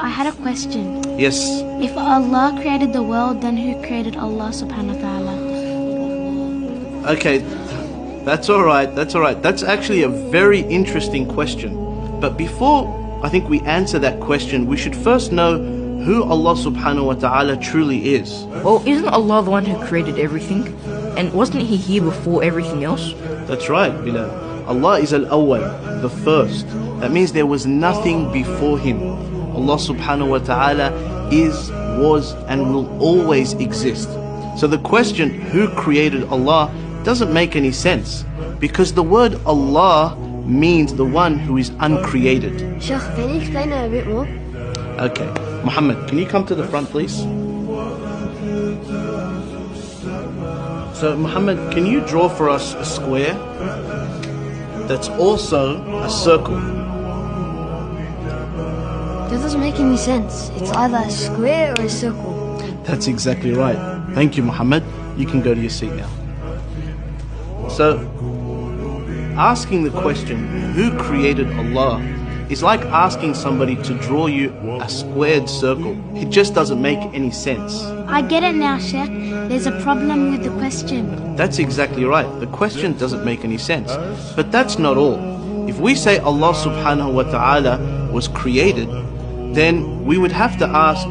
I had a question. Yes. If Allah created the world, then who created Allah subhanahu wa ta'ala? Okay, that's alright, that's alright. That's actually a very interesting question. But before I think we answer that question, we should first know who Allah subhanahu wa ta'ala truly is. Well, isn't Allah the one who created everything? And wasn't He here before everything else? That's right, Bilal. Allah is al-awwal, the first. That means there was nothing before Him. Allah subhanahu wa ta'ala is, was, and will always exist. So the question, who created Allah, doesn't make any sense, because the word Allah means the one who is uncreated. Sheikh, can you explain it a bit more? Okay, Muhammad, can you come to the front, please? So Muhammad, can you draw for us a square that's also a circle? That doesn't make any sense. It's either a square or a circle. That's exactly right. Thank you, Muhammad. You can go to your seat now. So, asking the question, who created Allah, is like asking somebody to draw you a squared circle. It just doesn't make any sense. I get it now, Sheikh. There's a problem with the question. That's exactly right. The question doesn't make any sense. But that's not all. If we say Allah subhanahu wa ta'ala was created, then we would have to ask,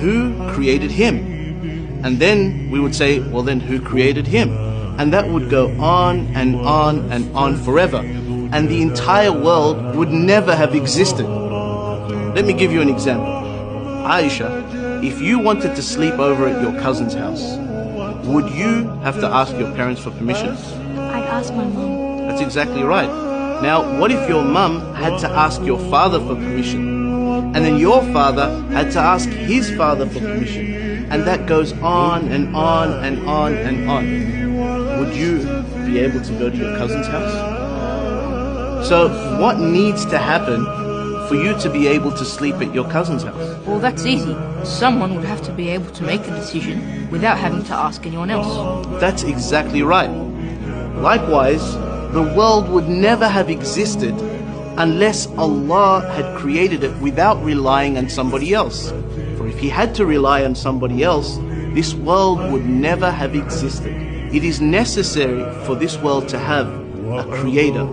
who created Him? And then we would say, well then who created Him? And that would go on and on and on forever. And the entire world would never have existed. Let me give you an example. Aisha, if you wanted to sleep over at your cousin's house, would you have to ask your parents for permission? I'd ask my mom. That's exactly right. Now, what if your mum had to ask your father for permission? And then your father had to ask his father for permission? And that goes on and on and on and on. Would you be able to go to your cousin's house? So what needs to happen for you to be able to sleep at your cousin's house? Well, that's easy. Someone would have to be able to make the decision without having to ask anyone else. That's exactly right. Likewise, the world would never have existed unless Allah had created it without relying on somebody else. For if He had to rely on somebody else, this world would never have existed. It is necessary for this world to have a creator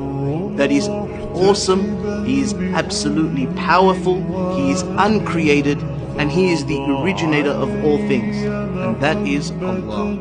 that is awesome, He is absolutely powerful, He is uncreated, and He is the originator of all things, and that is Allah.